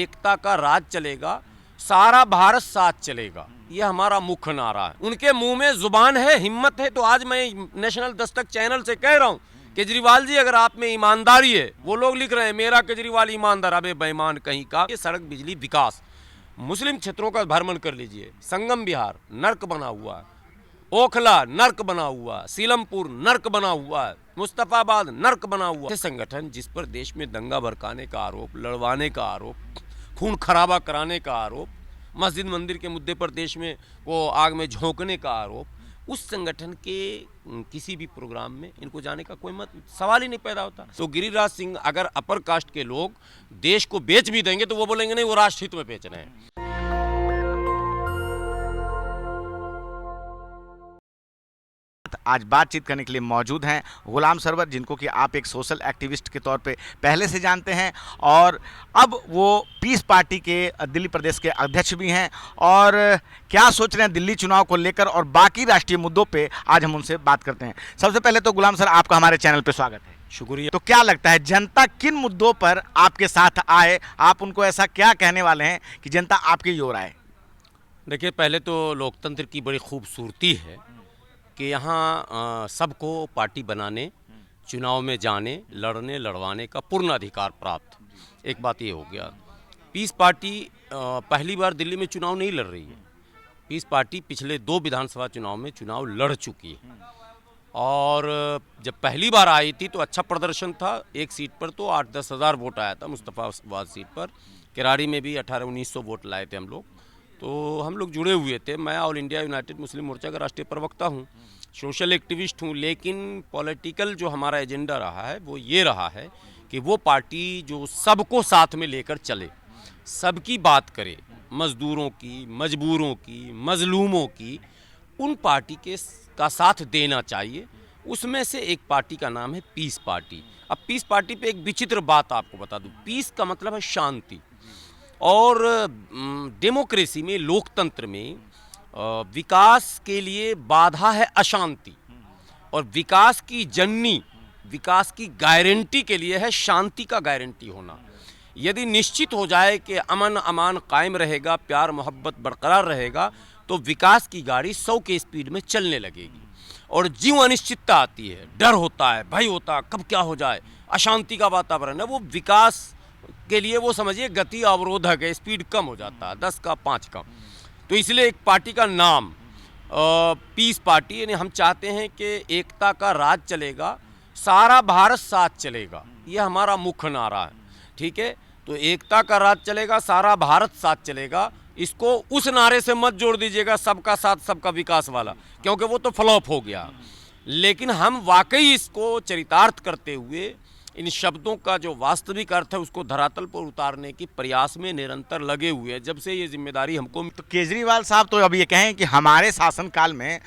एकता का राज चलेगा, सारा भारत साथ चलेगा, ये हमारा मुख्य नारा है। उनके मुंह में जुबान है, हिम्मत है, तो आज मैं नेशनल दस्तक चैनल से कह रहा हूँ, केजरीवाल जी अगर आप में ईमानदारी है, वो लोग लिख रहे हैं मेरा केजरीवाल ईमानदार, अबे बेईमान कहीं का। ये सड़क, बिजली, विकास, मुस्लिम क्षेत्रों का भ्रमण कर लीजिए, संगम बिहार नर्क बना हुआ है, ओखला नर्क बना हुआ है, सीलमपुर नर्क बना हुआ है, मुस्तफाबाद नर्क बना हुआ है। संगठन जिस पर देश में दंगा भड़काने का आरोप, लड़वाने का आरोप, खून खराबा कराने का आरोप, मस्जिद मंदिर के मुद्दे पर देश में को आग में झोंकने का आरोप, उस संगठन के किसी भी प्रोग्राम में इनको जाने का कोई सवाल ही नहीं पैदा होता। तो गिरिराज सिंह अगर अपर कास्ट के लोग देश को बेच भी देंगे तो वो बोलेंगे नहीं, वो राष्ट्रहित में बेच रहे हैं। आज बातचीत करने के लिए मौजूद हैं गुलाम सरवर, जिनको कि आप एक सोशल एक्टिविस्ट के तौर पे पहले से जानते हैं और अब वो पीस पार्टी के दिल्ली प्रदेश के अध्यक्ष भी हैं। और क्या सोच रहे हैं दिल्ली चुनाव को लेकर और बाकी राष्ट्रीय मुद्दों पे आज हम उनसे बात करते हैं। सबसे पहले तो गुलाम सर, आपका हमारे चैनल पे स्वागत है। शुक्रिया। तो क्या लगता है जनता किन मुद्दों पर आपके साथ आए, आप उनको ऐसा क्या कहने वाले हैं कि जनता आपकी ओर आए? देखिए, पहले तो लोकतंत्र की बड़ी खूबसूरती है कि यहाँ सबको पार्टी बनाने, चुनाव में जाने, लड़ने लड़वाने का पूर्ण अधिकार प्राप्त। एक बात ये हो गया। पीस पार्टी पहली बार दिल्ली में चुनाव नहीं लड़ रही है। पीस पार्टी पिछले 2 विधानसभा चुनाव में चुनाव लड़ चुकी है और जब पहली बार आई थी तो अच्छा प्रदर्शन था। एक सीट पर तो 8-10 हज़ार वोट आया था, मुस्तफाबाद सीट पर। किराड़ी में भी 1800-1900 वोट लाए थे हम लोग। तो हम लोग जुड़े हुए थे। मैं ऑल इंडिया यूनाइटेड मुस्लिम मोर्चा का राष्ट्रीय प्रवक्ता हूँ, सोशल एक्टिविस्ट हूँ, लेकिन पॉलिटिकल जो हमारा एजेंडा रहा है वो ये रहा है कि वो पार्टी जो सबको साथ में लेकर चले, सबकी बात करे, मज़दूरों की, मजबूरों की, मजलूमों की, उन पार्टी का साथ देना चाहिए। उसमें से एक पार्टी का नाम है पीस पार्टी। अब पीस पार्टी पे एक विचित्र बात आपको बता दूँ। पीस का मतलब है शांति, और डेमोक्रेसी में, लोकतंत्र में विकास के लिए बाधा है अशांति, और विकास की जननी, विकास की गारंटी के लिए है शांति का गारंटी होना। यदि निश्चित हो जाए कि अमन अमान कायम रहेगा, प्यार मोहब्बत बरकरार रहेगा, तो विकास की गाड़ी 100 के स्पीड में चलने लगेगी। और जीव अनिश्चितता आती है, डर होता है, भय होता है, कब क्या हो जाए, अशांति का वातावरण है, वो विकास के लिए वो समझिए गति अवरोधक है, स्पीड कम हो जाता है, 10 का 5 कम। तो इसलिए एक पार्टी का नाम पीस पार्टी, यानी हम चाहते हैं कि एकता का राज चलेगा, सारा भारत साथ चलेगा, ये हमारा मुख्य नारा है। ठीक है, तो एकता का राज चलेगा, सारा भारत साथ चलेगा, इसको उस नारे से मत जोड़ दीजिएगा सबका साथ सबका विकास वाला, क्योंकि वो तो फ्लॉप हो गया। लेकिन हम वाकई इसको चरितार्थ करते हुए इन शब्दों का जो वास्तविक अर्थ है उसको धरातल पर उतारने की प्रयास में निरंतर लगे हुए हैं, जब से ये जिम्मेदारी हमको। तो केजरीवाल साहब तो अब ये कहें कि हमारे शासनकाल में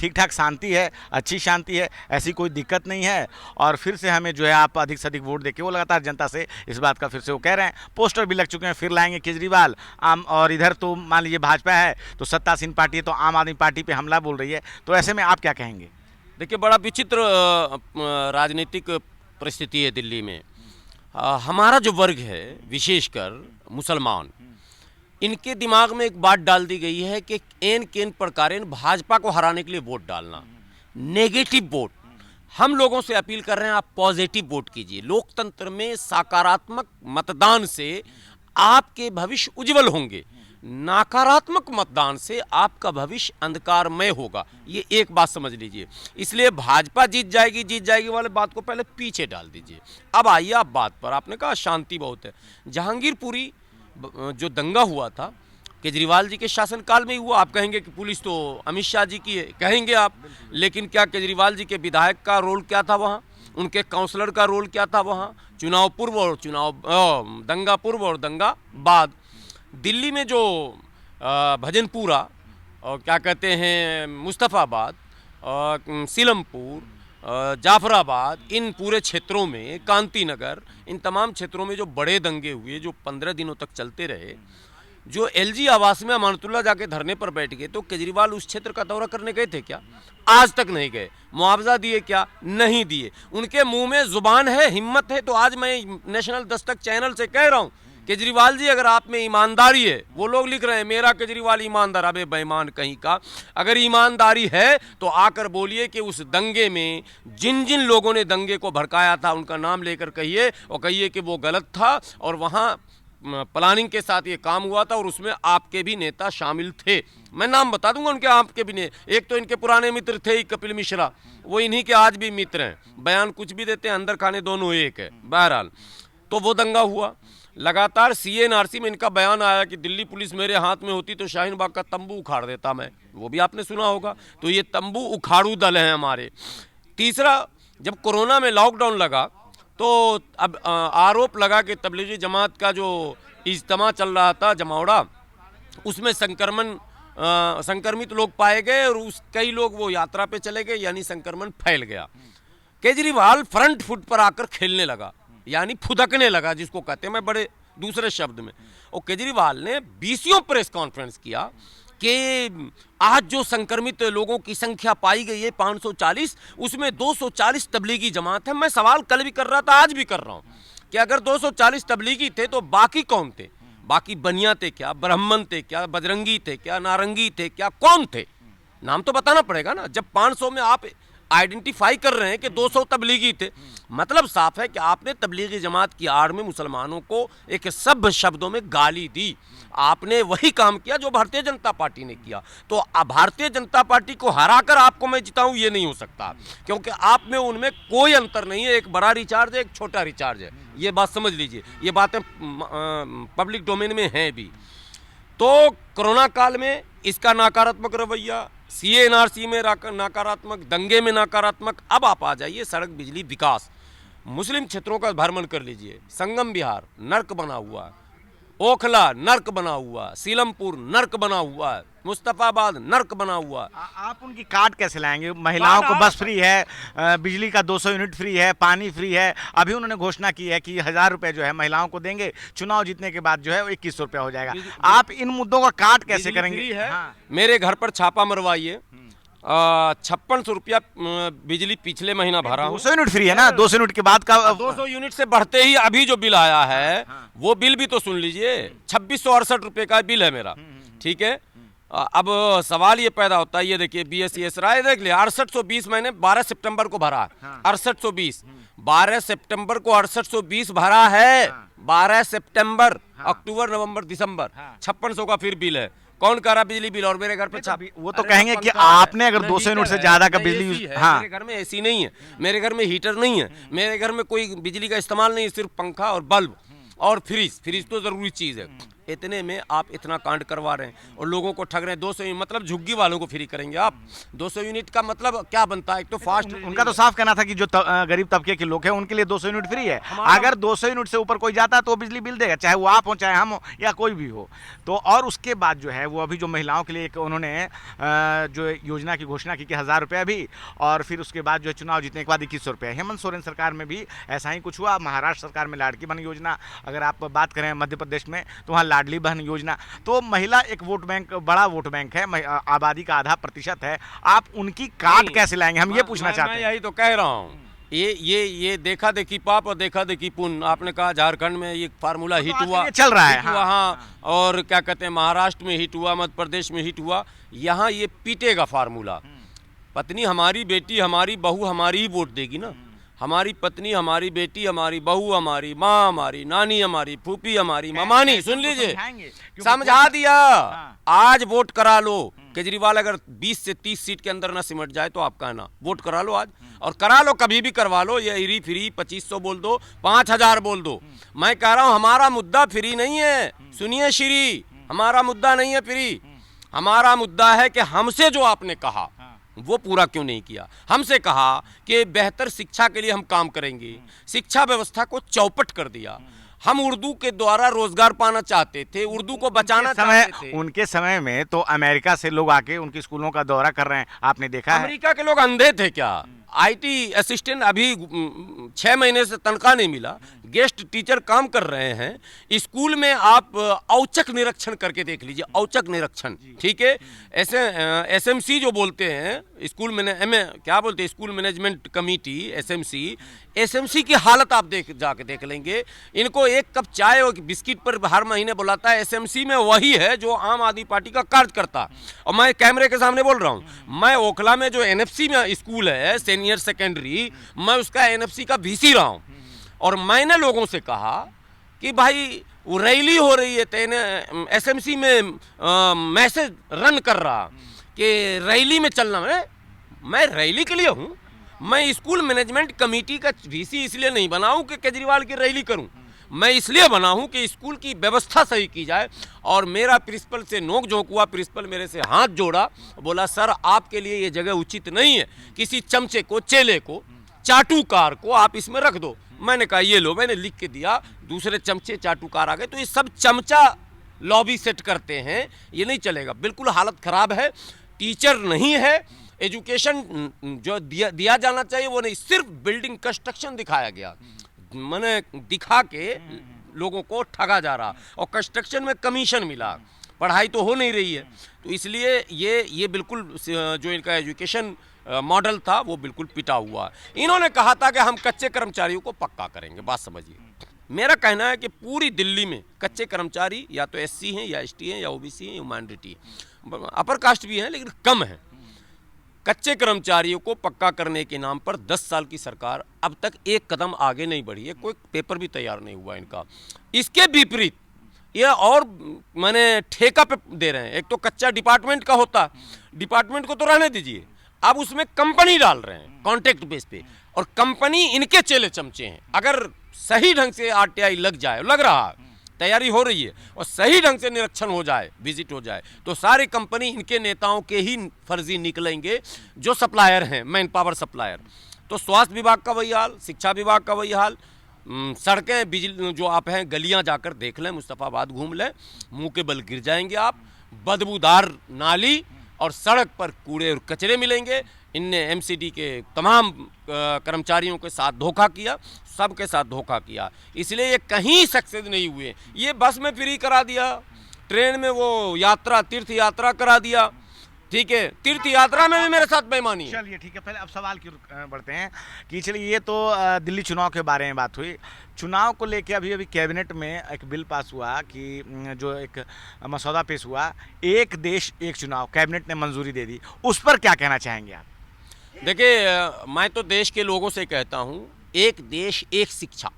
ठीक ठाक शांति है, अच्छी शांति है, ऐसी कोई दिक्कत नहीं है, और फिर से हमें जो है आप अधिक से अधिक वोट देके, वो लगातार जनता से इस बात का फिर से वो कह रहे हैं। पोस्टर भी लग चुके हैं, फिर लाएंगे केजरीवाल। और इधर तो मान लीजिए भाजपा है तो सत्तासीन पार्टी है, तो आम आदमी पार्टी पर हमला बोल रही है। तो ऐसे में आप क्या कहेंगे? देखिए, बड़ा विचित्र राजनीतिक परिस्थिति है दिल्ली में। हमारा जो वर्ग है, विशेषकर मुसलमान, इनके दिमाग में एक बात डाल दी गई है कि एन केन प्रकारेण भाजपा को हराने के लिए वोट डालना, नेगेटिव वोट। हम लोगों से अपील कर रहे हैं, आप पॉजिटिव वोट कीजिए। लोकतंत्र में सकारात्मक मतदान से आपके भविष्य उज्जवल होंगे, नकारात्मक मतदान से आपका भविष्य अंधकारमय होगा। ये एक बात समझ लीजिए। इसलिए भाजपा जीत जाएगी वाले बात को पहले पीछे डाल दीजिए। अब आइए आप बात पर। आपने कहा शांति बहुत है। जहांगीरपुरी जो दंगा हुआ था केजरीवाल जी के शासनकाल में ही हुआ। आप कहेंगे कि पुलिस तो अमित शाह जी की है, कहेंगे आप, लेकिन क्या केजरीवाल जी के विधायक का रोल क्या था वहाँ, उनके काउंसलर का रोल क्या था वहाँ? चुनाव पूर्व और दंगा पूर्व और दंगा बाद। दिल्ली में जो भजनपुरा और क्या कहते हैं मुस्तफाबाद, सीलमपुर, जाफराबाद, इन पूरे क्षेत्रों में, कांति नगर, इन तमाम क्षेत्रों में जो बड़े दंगे हुए, जो 15 दिनों तक चलते रहे, जो एलजी आवास में अमानतुल्लाह जाके धरने पर बैठ गए, तो केजरीवाल उस क्षेत्र का दौरा करने गए थे क्या? आज तक नहीं गए। मुआवजा दिए क्या? नहीं दिए। उनके मुंह में जुबान है, हिम्मत है, तो आज मैं नेशनल दस्तक चैनल से कह रहा हूँ केजरीवाल जी अगर आप में ईमानदारी है, वो लोग लिख रहे हैं मेरा केजरीवाल ईमानदार, अबे बेईमान कहीं का। अगर ईमानदारी है तो आकर बोलिए कि उस दंगे में जिन जिन लोगों ने दंगे को भड़काया था उनका नाम लेकर कहिए, और कहिए कि वो गलत था और वहाँ प्लानिंग के साथ ये काम हुआ था और उसमें आपके भी नेता शामिल थे। मैं नाम बता दूंगा उनके, आपके भी ने, एक तो इनके पुराने मित्र थे ही कपिल मिश्रा, वो इन्हीं के आज भी मित्र हैं, बयान कुछ भी देते हैं, अंदर खाने दोनों एक है। बहरहाल तो वो दंगा हुआ, लगातार CA/NRC में इनका बयान आया कि दिल्ली पुलिस मेरे हाथ में होती तो शाहीन बाग का तंबू उखाड़ देता मैं, वो भी आपने सुना होगा। तो ये तंबू उखाड़ू दल हैं हमारे। तीसरा, जब कोरोना में लॉकडाउन लगा तो अब आरोप लगा कि तबलीगी जमात का जो इज्तिमा चल रहा था जमावड़ा, उसमें संक्रमित लोग पाए गए और कई लोग वो यात्रा पे चले गए, यानी संक्रमण फैल गया। केजरीवाल फ्रंट फुट पर आकर खेलने लगा, यानी फुदकने लगा, जिसको कहते हैं, मैं बड़े दूसरे शब्द में। और केजरीवाल ने 20 प्रेस कॉन्फ्रेंस किया कि आज जो संक्रमित लोगों की संख्या पाई गई है 540, उसमें 240 तबलीगी जमात है। मैं सवाल कल भी कर रहा था, आज भी कर रहा हूं कि अगर 240 तबलीगी थे तो बाकी कौन थे? बाकी बनिया थे क्या, ब्राह्मण थे क्या, बजरंगी थे क्या, नारंगी थे क्या, कौन थे? नाम तो बताना पड़ेगा ना। जब 500 में आप आइडेंटिफाई कर रहे हैं कि 200 तबलीगी थे, मतलब साफ है कि आपने तबलीगी जमात की आड़ में मुसलमानों को एक सभ्य शब्दों में गाली दी। आपने वही काम किया जो भारतीय जनता पार्टी ने किया। तो भारतीय जनता पार्टी को हराकर आपको मैं जिताऊं, ये नहीं हो सकता, क्योंकि आप में उनमें कोई अंतर नहीं है। एक बड़ा रिचार्ज है, एक छोटा रिचार्ज है, ये बात समझ लीजिए। ये बातें पब्लिक डोमेन में हैं भी। तो कोरोना काल में इसका नकारात्मक रवैया, CA/NRC में नकारात्मक, दंगे में नकारात्मक। अब आप आ जाइए सड़क, बिजली, विकास। मुस्लिम क्षेत्रों का भ्रमण कर लीजिए। संगम विहार नर्क बना हुआ है, ओखला नर्क बना हुआ, सीलमपुर नर्क बना हुआ है, मुस्तफाबाद नर्क बना हुआ है। आप उनकी कार्ड कैसे लाएंगे? महिलाओं को बस फ्री है, बिजली का 200 यूनिट फ्री है, पानी फ्री है। अभी उन्होंने घोषणा की है कि 1000 रुपये जो है महिलाओों को देंगे, चुनाव जीतने के बाद जो है 2100 रुपया हो जाएगा। आप इन मुद्दों का कार्ड कैसे करेंगे? हाँ। मेरे घर पर छापा मरवाइए, 5600 रुपया बिजली पिछले महीना भरा। 200 यूनिट फ्री है ना, 200 यूनिट के बाद का 200 यूनिट से बढ़ते ही अभी जो बिल आया है, वो बिल भी तो सुन लीजिए। 2668 रुपये का बिल है मेरा, ठीक है। अब सवाल ये पैदा होता है, ये देखिए BSES राय देख लिया, 6820 मैंने 12 सितंबर को भरा, 6820, 12 सितंबर को 6820 भरा है, 12 सितंबर, अक्टूबर, नवंबर, दिसंबर, 5600 का फिर बिल है। कौन कर रहा बिजली बिल? और मेरे घर पे छाप, वो तो कहेंगे कि आपने अगर 200 यूनिट से ज्यादा का बिजली यूज। हाँ, मेरे घर में एसी नहीं है, मेरे घर में हीटर नहीं है, मेरे घर में कोई बिजली का इस्तेमाल नहीं है, सिर्फ पंखा और बल्ब और फ्रिज तो जरूरी चीज है। इतने में आप इतना कांड करवा रहे हैं और लोगों को ठग रहे हैं। 200 मतलब झुग्गी वालों को फ्री करेंगे आप। 200 यूनिट का मतलब क्या बनता है? एक तो फास्ट, उनका तो साफ कहना था कि जो गरीब तबके के लोग हैं उनके लिए 200 यूनिट फ्री है। अगर 200 यूनिट से ऊपर कोई जाता है तो बिजली बिल देगा, चाहे वो आप हो, चाहे हम हो, या कोई भी हो। तो और उसके बाद जो है वो अभी जो महिलाओं के लिए एक उन्होंने जो योजना की घोषणा की कि 1000 रुपया भी, और फिर उसके बाद जो है चुनाव जीतने के बाद 2100 रुपया। हेमंत सोरेन सरकार में भी ऐसा ही कुछ हुआ। महाराष्ट्र सरकार में लाडली बहन योजना, अगर आप बात करें मध्य प्रदेश में तो वहाँ लाडली बहन योजना। तो महिला एक वोट बैंक, बड़ा वोट बैंक है, आबादी का आधा प्रतिशत है। आप उनकी कार्ड कैसे लाएंगे, हम ये पूछना चाहते हैं। मैं यही तो कह रहा हूँ, ये देखा देखी पाप और देखा देखी पुण्य। आपने कहा झारखंड में ये फार्मूला हिट हुआ, चल रहा है हाँ, और क्या कहते हैं महाराष्ट्र में हिट हुआ, मध्य प्रदेश में हिट हुआ। यहाँ ये पीटेगा फार्मूला। पत्नी हमारी, बेटी हमारी, बहू हमारी ही वोट देगी ना। हमारी पत्नी, हमारी बेटी, हमारी बहू, हमारी माँ, हमारी नानी, हमारी फूफी, हमारी ममानी, सुन लीजिए, समझा दिया। आज वोट करा लो। केजरीवाल अगर 20 से 30 सीट के अंदर ना सिमट जाए तो आप कहना वोट करा लो आज, और करा लो, कभी भी करवा लो। ये इरी फ्री 2500 बोल दो, 5000 बोल दो। मैं कह रहा हूँ हमारा मुद्दा फ्री नहीं है, सुनिए श्री, हमारा मुद्दा नहीं है फ्री। हमारा मुद्दा है कि हमसे जो आपने कहा वो पूरा क्यों नहीं किया। हमसे कहा कि बेहतर शिक्षा के लिए हम काम करेंगे, शिक्षा व्यवस्था को चौपट कर दिया। हम उर्दू के द्वारा रोजगार पाना चाहते थे, उर्दू को बचाना चाहते थे। उनके समय में तो अमेरिका से लोग आके उनकी स्कूलों का दौरा कर रहे हैं, आपने देखा है। अमेरिका के लोग अंधे थे क्या? IT असिस्टेंट अभी 6 महीने से तनख्वाह नहीं मिला, गेस्ट टीचर काम कर रहे हैं। स्कूल में आप औचक निरीक्षण करके देख लीजिए, औचक निरीक्षण, ठीक है। ऐसे एसएमसी जो बोलते हैं, स्कूल क्या बोलते हैं, स्कूल मैनेजमेंट कमेटी, एसएमसी की हालत आप जाके देख लेंगे। इनको एक कप चाय और बिस्किट पर हर महीने बुलाता है। एसएमसी में वही है जो आम आदमी पार्टी का कार्यकर्ता। और मैं कैमरे के सामने बोल रहा हूँ, मैं ओखला में जो एनएफसी में स्कूल है, सीनियर सेकेंडरी, मैं उसका एनएफसी का वीसी रहा हूँ। और मैंने लोगों से कहा कि भाई वो रैली हो रही है, एसएमसी में मैसेज रन कर रहा कि रैली में चलना। मैं रैली के लिए हूँ, मैं स्कूल मैनेजमेंट कमेटी का वीसी इसलिए नहीं बना हूँ कि केजरीवाल की रैली करूँ, मैं इसलिए बना हूँ कि स्कूल की व्यवस्था सही की जाए। और मेरा प्रिंसिपल से नोक झोंक हुआ, प्रिंसिपल मेरे से हाथ जोड़ा, बोला सर आपके लिए ये जगह उचित नहीं है, किसी चमचे को, चेले को, चाटुकार को आप इसमें रख दो। मैंने कहा ये लो, मैंने लिख के दिया, दूसरे चमचे चाटुकार आ गए। तो ये सब चमचा लॉबी सेट करते हैं, ये नहीं चलेगा, बिल्कुल हालत खराब है। टीचर नहीं है, एजुकेशन जो दिया जाना चाहिए वो नहीं, सिर्फ बिल्डिंग कंस्ट्रक्शन दिखाया गया, मैंने दिखा के लोगों को ठगा जा रहा, और कंस्ट्रक्शन में कमीशन मिला, पढ़ाई तो हो नहीं रही है। तो इसलिए ये बिल्कुल जो इनका एजुकेशन मॉडल था वो बिल्कुल पिटा हुआ। इन्होंने कहा था कि हम कच्चे कर्मचारियों को पक्का करेंगे। बात समझिए, मेरा कहना है कि पूरी दिल्ली में कच्चे कर्मचारी या तो एससी हैं या एसटी हैं या ओबीसी हैं या माइनॉरिटी, अपर कास्ट भी हैं लेकिन कम है। कच्चे कर्मचारियों को पक्का करने के नाम पर 10 साल की सरकार अब तक एक कदम आगे नहीं बढ़ी है, कोई पेपर भी तैयार नहीं हुआ इनका। इसके विपरीत ये और मैंने ठेका पे दे रहे हैं। एक तो कच्चा डिपार्टमेंट का होता, डिपार्टमेंट को तो रहने दीजिए, अब उसमें कंपनी डाल रहे हैं कॉन्ट्रैक्ट बेस पे, और कंपनी इनके चेले चमचे हैं। अगर सही ढंग से आरटीआई लग जाए, लग रहा है, तैयारी हो रही है, और सही ढंग से निरीक्षण हो जाए, विजिट हो जाए, तो सारी कंपनी इनके नेताओं के ही फर्जी निकलेंगे जो सप्लायर हैं, मैन पावर सप्लायर। तो स्वास्थ्य विभाग का वही हाल, शिक्षा विभाग का वही हाल, सड़कें, बिजली जो आप हैं, गलियां जाकर देख लें, मुस्तफ़ाबाद घूम लें, मुंह के बल गिर जाएंगे आप। बदबूदार नाली और सड़क पर कूड़े और कचरे मिलेंगे। इनने एमसीडी के तमाम कर्मचारियों के साथ धोखा किया, सबके साथ धोखा किया, इसलिए ये कहीं सक्सेस नहीं हुए। ये बस में फ्री करा दिया, ट्रेन में वो यात्रा, तीर्थ यात्रा करा दिया, ठीक है, तीर्थ यात्रा में भी मेरे साथ बेईमानी है। चलिए ठीक है, पहले अब सवाल की बढ़ते हैं कि चलिए ये तो दिल्ली चुनाव के बारे में बात हुई। चुनाव को लेके अभी कैबिनेट में एक बिल पास हुआ कि जो एक मसौदा पेश हुआ, एक देश एक चुनाव, कैबिनेट ने मंजूरी दे दी, उस पर क्या कहना चाहेंगे आप? देखिए, मैं तो देश के लोगों से कहता हूँ, एक देश एक शिक्षा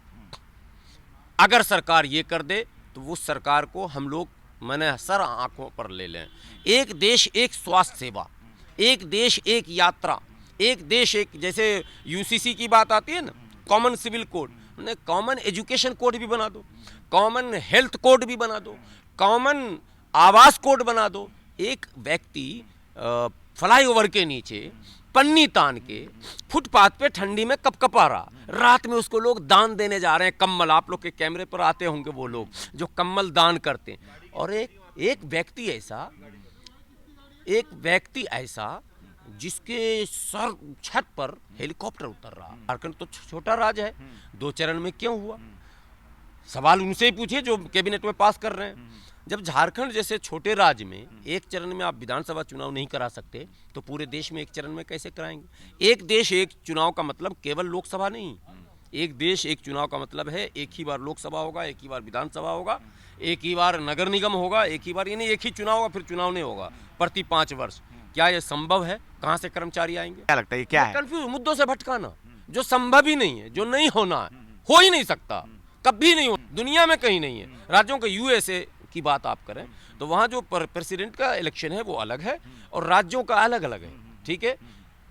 अगर सरकार ये कर दे तो वो सरकार को हम लोग मैंने सर आंखों पर ले लें। एक देश एक स्वास्थ्य सेवा, एक देश एक यात्रा, एक देश एक, जैसे यूसीसी की बात आती है ना, common civil code, common education code भी बना दो, कॉमन हेल्थ कोड भी बना दो, कॉमन आवास कोड बना दो। एक व्यक्ति फ्लाईओवर के नीचे पन्नी तान के फुटपाथ पे ठंडी में कपकपा रहा, रात में उसको लोग दान देने जा रहे हैं, कम्बल, आप लोग के कैमरे पर आते होंगे वो लोग जो कम्बल दान करते हैं। और एक व्यक्ति ऐसा जिसके सर छत पर हेलीकॉप्टर उतर रहा। झारखंड तो छोटा राज्य है, 2 चरण में क्यों हुआ? सवाल उनसे ही पूछिए जो कैबिनेट में पास कर रहे हैं। जब झारखंड जैसे छोटे राज्य में एक चरण में आप विधानसभा चुनाव नहीं करा सकते, तो पूरे देश में एक चरण में कैसे कराएंगे? एक देश एक चुनाव का मतलब केवल लोकसभा नहीं, एक देश एक चुनाव का मतलब है एक ही बार लोकसभा होगा, एक ही बार विधानसभा होगा, एक ही बार नगर निगम होगा, एक ही बार, यानी एक ही चुनाव होगा, फिर चुनाव नहीं होगा प्रति 5 वर्ष। क्या ये संभव है? कहाँ से कर्मचारी आएंगे? क्या लगता है, क्या है? कंफ्यूज मुद्दों से भटकाना जो संभव ही नहीं है, जो नहीं होना है, हो ही नहीं सकता, कभी नहीं हो, दुनिया में कहीं नहीं है। राज्यों के यूएसए की बात आप करें तो वहाँ जो प्रेसिडेंट का इलेक्शन है वो अलग है और राज्यों का अलग अलग है, ठीक है।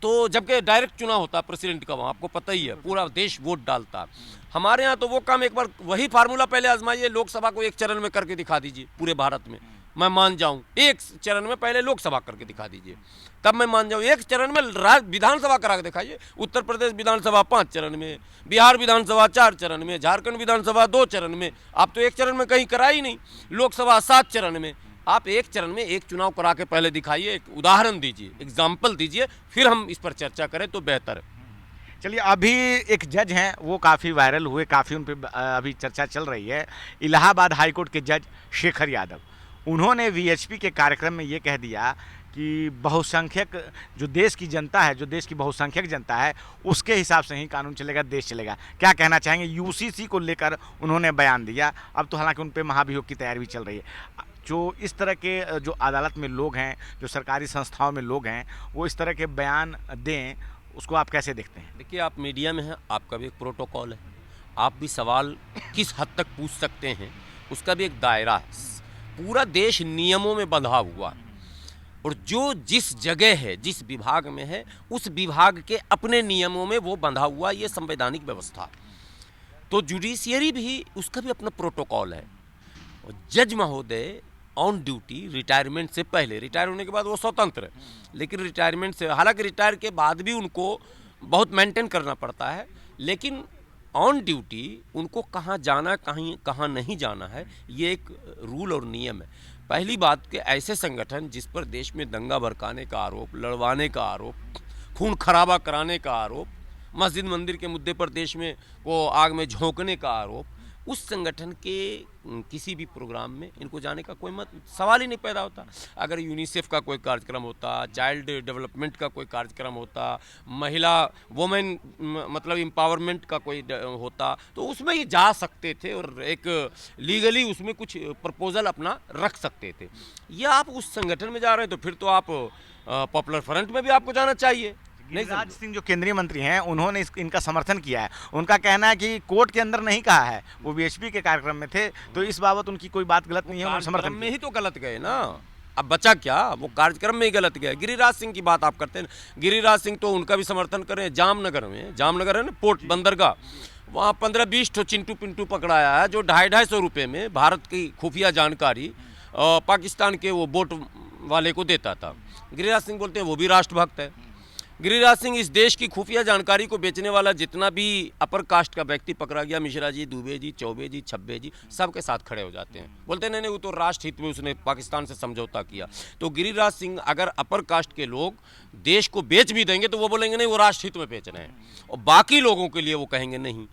तो जबकि डायरेक्ट चुनाव होता है प्रेसिडेंट का, वहाँ आपको पता ही है, पूरा देश वोट डालता है। हमारे यहाँ तो वो काम, एक बार वही फार्मूला पहले आजमाइए, लोकसभा को एक चरण में करके दिखा दीजिए पूरे भारत में, मैं मान जाऊं। एक चरण में पहले लोकसभा करके दिखा दीजिए, तब मैं मान जाऊं। एक चरण में विधानसभा करा के दिखाइए। उत्तर प्रदेश विधानसभा 5 चरण में, बिहार विधानसभा 4 चरण में, झारखंड विधानसभा 2 चरण में। आप तो एक चरण में कहीं करा ही नहीं। लोकसभा 7 चरण में। आप एक चरण में एक चुनाव करा के पहले दिखाइए, एक उदाहरण दीजिए, एग्जाम्पल दीजिए, फिर हम इस पर चर्चा करें तो बेहतर है। चलिए, अभी एक जज हैं, वो काफ़ी वायरल हुए, काफ़ी उन पे अभी चर्चा चल रही है। इलाहाबाद हाई कोर्ट के जज शेखर यादव, उन्होंने वीएचपी के कार्यक्रम में ये कह दिया कि बहुसंख्यक जो देश की जनता है, जो देश की बहुसंख्यक जनता है, उसके हिसाब से ही कानून चलेगा, देश चलेगा। क्या कहना चाहेंगे? यूसीसी को लेकर उन्होंने बयान दिया। अब तो हालांकि उन पे महाभियोग की तैयारी भी चल रही है। जो इस तरह के जो अदालत में लोग हैं, जो सरकारी संस्थाओं में लोग हैं, वो इस तरह के बयान दें, उसको आप कैसे देखते हैं? देखिए, आप मीडिया में हैं, आपका भी एक प्रोटोकॉल है, आप भी सवाल किस हद तक पूछ सकते हैं उसका भी एक दायरा है। पूरा देश नियमों में बंधा हुआ है और जो जिस जगह है, जिस विभाग में है, उस विभाग के अपने नियमों में वो बंधा हुआ, ये संवैधानिक व्यवस्था है। तो जुडिशियरी भी, उसका भी अपना प्रोटोकॉल है। और जज महोदय ऑन ड्यूटी, रिटायरमेंट से पहले, रिटायर होने के बाद वो स्वतंत्र है, लेकिन रिटायरमेंट से, हालांकि रिटायर के बाद भी उनको बहुत मेंटेन करना पड़ता है, लेकिन ऑन ड्यूटी उनको कहाँ जाना, कहाँ नहीं जाना है, ये एक रूल और नियम है। पहली बात कि ऐसे संगठन जिस पर देश में दंगा भड़काने का आरोप, लड़वाने का आरोप, खून खराबा कराने का आरोप, मस्जिद मंदिर के मुद्दे पर देश में को आग में झोंकने का आरोप, उस संगठन के किसी भी प्रोग्राम में इनको जाने का कोई सवाल ही नहीं पैदा होता। अगर यूनिसेफ का कोई कार्यक्रम होता, चाइल्ड डेवलपमेंट का कोई कार्यक्रम होता, महिला वुमेन मतलब एम्पावरमेंट का कोई होता, तो उसमें ये जा सकते थे और एक लीगली उसमें कुछ प्रपोजल अपना रख सकते थे। ये आप उस संगठन में जा रहे हैं तो फिर तो आप पॉपुलर फ्रंट में भी आपको जाना चाहिए। गिरिराज सिंह जो केंद्रीय मंत्री हैं, उन्होंने इनका समर्थन किया है। उनका कहना है कि कोर्ट के अंदर नहीं कहा है, वो वीएचपी के कार्यक्रम में थे, तो इस बाबत उनकी कोई बात गलत नहीं है, उन्होंने समर्थन में ही तो गलत गए ना। अब बचा क्या, वो कार्यक्रम में ही गलत गया। गिरिराज सिंह की बात आप करते हैं, गिरिराज सिंह तो उनका भी समर्थन करें। जामनगर है ना पोर्ट बंदरगाह, वहाँ 15-20 ठो चिंटू पिंटू पकड़ाया है जो 250-250 रुपये में भारत की खुफिया जानकारी पाकिस्तान के वो बोट वाले को देता था। गिरिराज सिंह बोलते हैं वो भी राष्ट्रभक्त है। गिरिराज सिंह इस देश की खुफिया जानकारी को बेचने वाला जितना भी अपर कास्ट का व्यक्ति पकड़ा गया, मिश्रा जी, दुबे जी, चौबे जी, छब्बे जी, सबके साथ खड़े हो जाते हैं, बोलते हैं नहीं वो तो राष्ट्र हित में उसने पाकिस्तान से समझौता किया। तो गिरिराज सिंह अगर अपर कास्ट के लोग देश को बेच भी देंगे तो वो बोलेंगे नहीं वो राष्ट्र हित में बेच रहे हैं, और बाकी लोगों के लिए वो कहेंगे नहीं।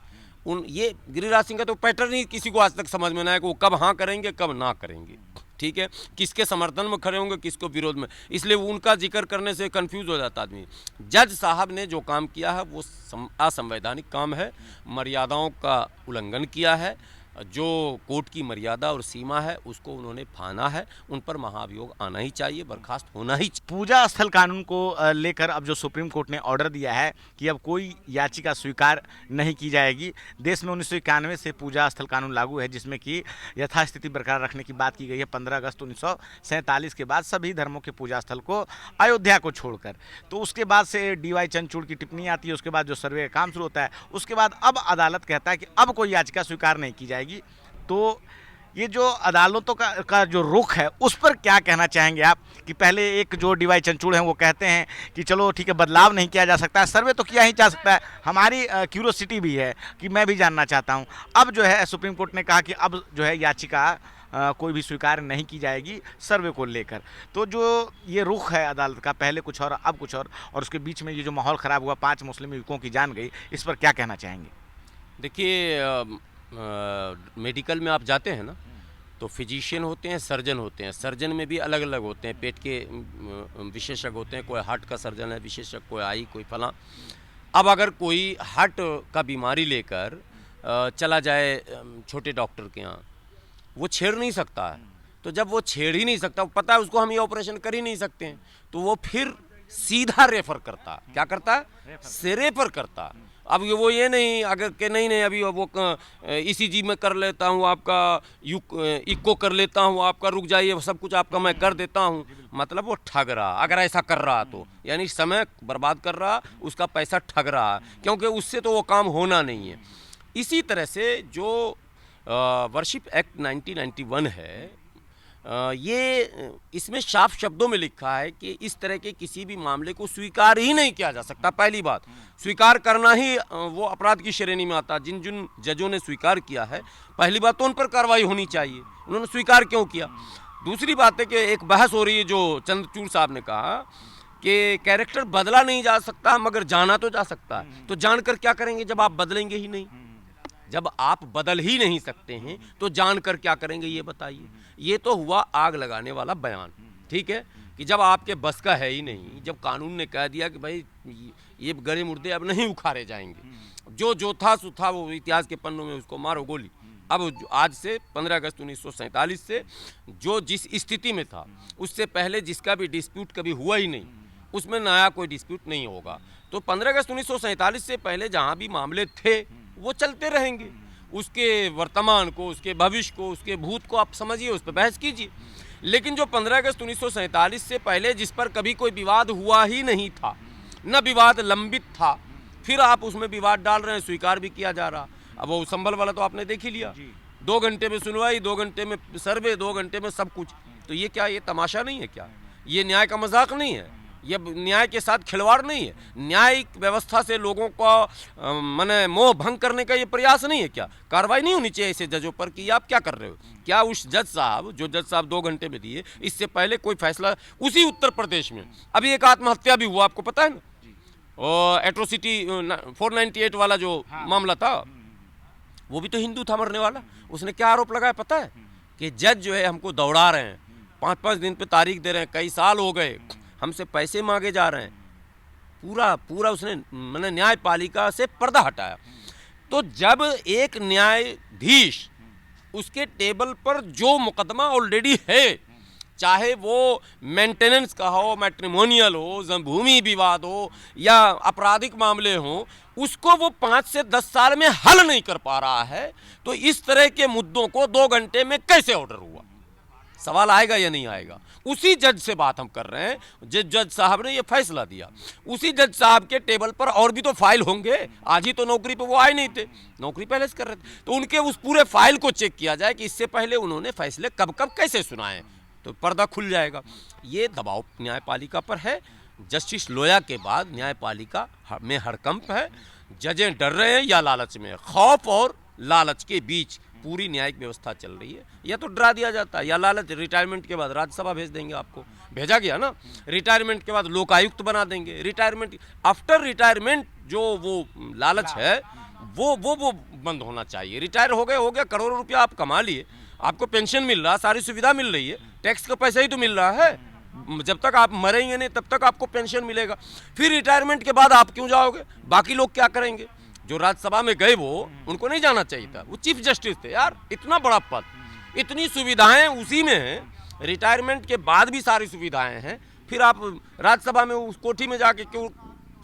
ये गिरिराज सिंह का तो पैटर्न ही किसी को आज तक समझ में ना आया कि वो कब हाँ करेंगे कब ना करेंगे। ठीक है, किसके समर्थन में खड़े होंगे, किसको विरोध में, इसलिए उनका जिक्र करने से कंफ्यूज हो जाता आदमी। जज साहब ने जो काम किया है वो असंवैधानिक काम है, मर्यादाओं का उल्लंघन किया है। जो कोर्ट की मर्यादा और सीमा है उसको उन्होंने फाना है, उन पर महाभियोग आना ही चाहिए, बर्खास्त होना ही चाहिए। पूजा स्थल कानून को लेकर अब जो सुप्रीम कोर्ट ने ऑर्डर दिया है कि अब कोई याचिका स्वीकार नहीं की जाएगी। देश में 1991 से पूजा स्थल कानून लागू है, जिसमें कि यथास्थिति बरकरार रखने की बात की गई है। 15 अगस्त 1947 के बाद सभी धर्मों के पूजा स्थल को, अयोध्या को छोड़कर, तो उसके बाद से DY चंद्रचूड़ की टिप्पणी आती है, उसके बाद जो सर्वे का काम शुरू होता है, उसके बाद अब अदालत कहता है कि अब कोई याचिका स्वीकार नहीं की जाएगी। तो ये जो अदालतों का जो रुख है उस पर क्या कहना चाहेंगे आप? कि पहले एक जो DY चंद्रचूड़ हैं वो कहते हैं कि चलो ठीक है, बदलाव नहीं किया जा सकता है, सर्वे तो किया ही जा सकता है, हमारी क्यूरियोसिटी भी है कि मैं भी जानना चाहता हूँ। अब जो है सुप्रीम कोर्ट ने कहा कि अब जो है याचिका कोई भी स्वीकार नहीं की जाएगी सर्वे को लेकर। तो जो ये रुख है अदालत का, पहले कुछ और अब कुछ और उसके बीच में ये जो माहौल ख़राब हुआ, 5 मुस्लिम युवकों की जान गई, इस पर क्या कहना चाहेंगे? देखिए, मेडिकल में आप जाते हैं ना तो फिजिशियन होते हैं, सर्जन होते हैं। सर्जन में भी अलग अलग होते हैं, पेट के विशेषज्ञ होते हैं, कोई हार्ट का सर्जन है विशेषज्ञ, कोई आई, कोई फला। अब अगर कोई हार्ट का बीमारी लेकर चला जाए छोटे डॉक्टर के यहाँ, वो छेड़ नहीं सकता है। तो जब वो छेड़ ही नहीं सकता, पता है उसको हम ये ऑपरेशन कर ही नहीं सकते हैं, तो वो फिर सीधा रेफर करता। क्या करता है? रेफर करता। अब वो ये नहीं अगर के नहीं अभी वो ECG में कर लेता हूँ, आपका इको कर लेता हूँ, आपका रुक जाइए, सब कुछ आपका मैं कर देता हूँ, मतलब वो ठग रहा। अगर ऐसा कर रहा तो यानी समय बर्बाद कर रहा, उसका पैसा ठग रहा, क्योंकि उससे तो वो काम होना नहीं है। इसी तरह से जो वर्शिप एक्ट 1991 है, ये इसमें साफ शब्दों में लिखा है कि इस तरह के किसी भी मामले को स्वीकार ही नहीं किया जा सकता। पहली बात, स्वीकार करना ही वो अपराध की श्रेणी में आता। जिन जिन जजों ने स्वीकार किया है, पहली बात तो उन पर कार्रवाई होनी चाहिए, उन्होंने स्वीकार क्यों किया। दूसरी बात है कि एक बहस हो रही है जो चंद्रचूड़ साहब ने कहा कि कैरेक्टर बदला नहीं जा सकता मगर जाना तो जा सकता है। तो जानकर क्या करेंगे जब आप बदलेंगे ही नहीं, जब आप बदल ही नहीं सकते हैं तो जानकर क्या करेंगे ये बताइए। ये तो हुआ आग लगाने वाला बयान, ठीक है, कि जब आपके बस का है ही नहीं, जब कानून ने कह दिया कि भाई ये गड़े मुर्दे अब नहीं उखाड़े जाएंगे, जो था सो था, वो इतिहास के पन्नों में उसको मारो गोली। अब आज से 15 अगस्त 1947 से जो जिस स्थिति में था उससे पहले जिसका भी डिस्प्यूट कभी हुआ ही नहीं, उसमें नया कोई डिस्प्यूट नहीं होगा। तो 15 अगस्त 1947 से पहले जहाँ भी मामले थे वो चलते रहेंगे। उसके वर्तमान को, उसके भविष्य को, उसके भूत को आप समझिए, उस पर बहस कीजिए। लेकिन जो 15 अगस्त 1947 से पहले जिस पर कभी कोई विवाद हुआ ही नहीं था, न विवाद लंबित था, फिर आप उसमें विवाद डाल रहे हैं, स्वीकार भी किया जा रहा। अब वो संभल वाला तो आपने देख ही लिया, 2 घंटे में सुनवाई, 2 घंटे में सर्वे, 2 घंटे में सब कुछ। तो ये क्या, ये तमाशा नहीं है क्या? ये न्याय का मजाक नहीं है, ये न्याय के साथ खिलवाड़ नहीं है, न्यायिक व्यवस्था से लोगों का माने मोह भंग करने का ये प्रयास नहीं है क्या? कार्रवाई नहीं होनी चाहिए ऐसे जजों पर कि आप क्या कर रहे हो? क्या उस जज साहब, जो जज साहब 2 घंटे में दिए, इससे पहले कोई फैसला उसी उत्तर प्रदेश में अभी एक आत्महत्या भी हुआ, आपको पता है ना, और एट्रोसिटी 498 वाला जो मामला था, वो भी तो हिंदू था मरने वाला। उसने क्या आरोप लगाया पता है? कि जज जो है हमको दौड़ा रहे हैं, 5-5 दिन पे तारीख दे रहे हैं, कई साल हो गए, हमसे पैसे मांगे जा रहे हैं। पूरा उसने मैंने न्यायपालिका से पर्दा हटाया। तो जब एक न्यायाधीश, उसके टेबल पर जो मुकदमा ऑलरेडी है, चाहे वो मेंटेनेंस का हो, मैट्रिमोनियल हो, भूमि विवाद हो या आपराधिक मामले हो, उसको वो 5 से 10 साल में हल नहीं कर पा रहा है, तो इस तरह के मुद्दों को 2 घंटे में कैसे ऑर्डर हुआ? सवाल आएगा या नहीं आएगा? उसी जज से बात हम कर रहे हैं, जिस जज साहब ने ये फैसला दिया, उसी जज साहब के टेबल पर और भी तो फाइल होंगे। आज ही तो नौकरी पे वो आए नहीं थे, नौकरी पहले से कर रहे थे। तो उनके उस पूरे फाइल को चेक किया जाए कि इससे पहले उन्होंने फैसले कब कब कैसे सुनाए, तो पर्दा खुल जाएगा। ये दबाव न्यायपालिका पर है। जस्टिस लोया के बाद न्यायपालिका में हड़कंप है। जजें डर रहे हैं या लालच में? खौफ और लालच के बीच पूरी न्यायिक व्यवस्था चल रही है। या तो डरा दिया जाता है या लालच, रिटायरमेंट के बाद राज्यसभा भेज देंगे, आपको भेजा गया ना, रिटायरमेंट के बाद लोकायुक्त बना देंगे, रिटायरमेंट आफ्टर रिटायरमेंट जो वो लालच है वो बंद होना चाहिए। रिटायर हो गए, करोड़ों रुपया आप कमा लिए, आपको पेंशन मिल रहा, सारी सुविधा मिल रही है, टैक्स का पैसा ही तो मिल रहा है। जब तक आप मरेंगे नहीं तब तक आपको पेंशन मिलेगा। फिर रिटायरमेंट के बाद आप क्यों जाओगे? बाकी लोग क्या करेंगे? जो राज्यसभा में गए वो, उनको नहीं जाना चाहिए था, वो चीफ जस्टिस थे यार, इतना बड़ा पद, इतनी सुविधाएं उसी में हैं, रिटायरमेंट के बाद भी सारी सुविधाएं हैं, फिर आप राज्यसभा में उस कोठी में जाके क्यों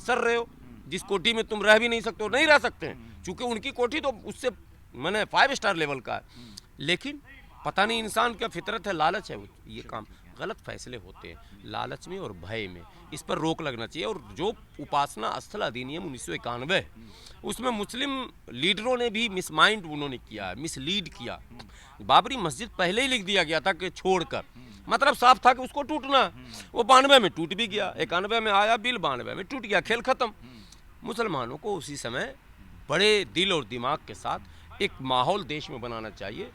सर रहे हो, जिस कोठी में तुम रह भी नहीं सकते हो? नहीं रह सकते हैं, चूंकि उनकी कोठी तो उससे मैंने 5 स्टार लेवल का है। लेकिन पता नहीं इंसान क्या फितरत है, लालच है, ये काम गलत फैसले होते हैं लालच में और भय में। इस पर रोक लगना चाहिए। और जो उपासना स्थल अधिनियम 1991, उसमें मुस्लिम लीडरों ने भी मिसमाइंड उन्होंने किया है, मिसलीड किया। बाबरी मस्जिद पहले ही लिख दिया गया था कि छोड़कर, मतलब साफ था कि उसको टूटना। वो 92 में टूट भी गया, 91 में आया बिल, 92 में टूट गया, खेल खत्म। मुसलमानों को उसी समय बड़े दिल और दिमाग के साथ एक माहौल देश में बनाना चाहिए।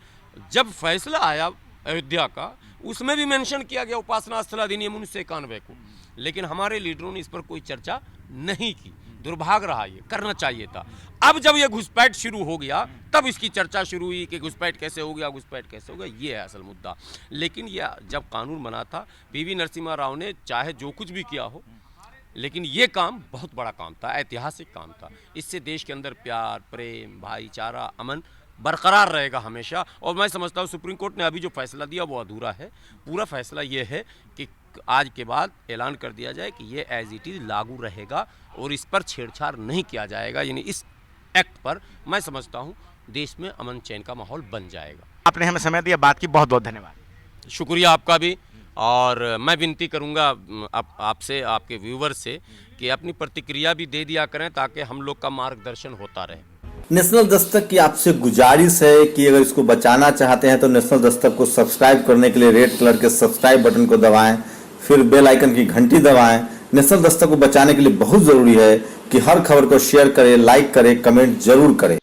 जब फैसला आया अयोध्या का, उसमें भी मेंशन किया गया उपासना स्थल अधिनियम 1991 को, लेकिन हमारे लीडरों ने इस पर कोई चर्चा नहीं की। दुर्भाग्य रहा, ये करना चाहिए था। अब जब ये घुसपैठ शुरू हो गया तब इसकी चर्चा शुरू हुई कि घुसपैठ कैसे हो गया, घुसपैठ कैसे हो गया, ये है असल मुद्दा। लेकिन ये जब कानून बना था, पीवी नरसिम्हा राव ने चाहे जो कुछ भी किया हो, लेकिन ये काम बहुत बड़ा काम था, ऐतिहासिक काम था। इससे देश के अंदर प्यार, प्रेम, भाईचारा, अमन बरकरार रहेगा हमेशा। और मैं समझता हूँ सुप्रीम कोर्ट ने अभी जो फैसला दिया वो अधूरा है। पूरा फैसला ये है कि आज के बाद ऐलान कर दिया जाए कि ये एज इट इज़ लागू रहेगा और इस पर छेड़छाड़ नहीं किया जाएगा। यानी इस एक्ट पर मैं समझता हूँ देश में अमन चैन का माहौल बन जाएगा। आपने हमें समय दिया, बात की बहुत बहुत धन्यवाद। शुक्रिया आपका भी। और मैं विनती करूंगा आपसे, आपके व्यूवर से, कि अपनी प्रतिक्रिया भी दे दिया करें ताकि हम लोग का मार्गदर्शन होता रहे। नेशनल दस्तक की आपसे गुजारिश है कि अगर इसको बचाना चाहते हैं तो नेशनल दस्तक को सब्सक्राइब करने के लिए रेड कलर के सब्सक्राइब बटन को दबाएं, फिर बेल आइकन की घंटी दबाएं। नेशनल दस्तक को बचाने के लिए बहुत जरूरी है कि हर खबर को शेयर करें, लाइक करें, कमेंट जरूर करें।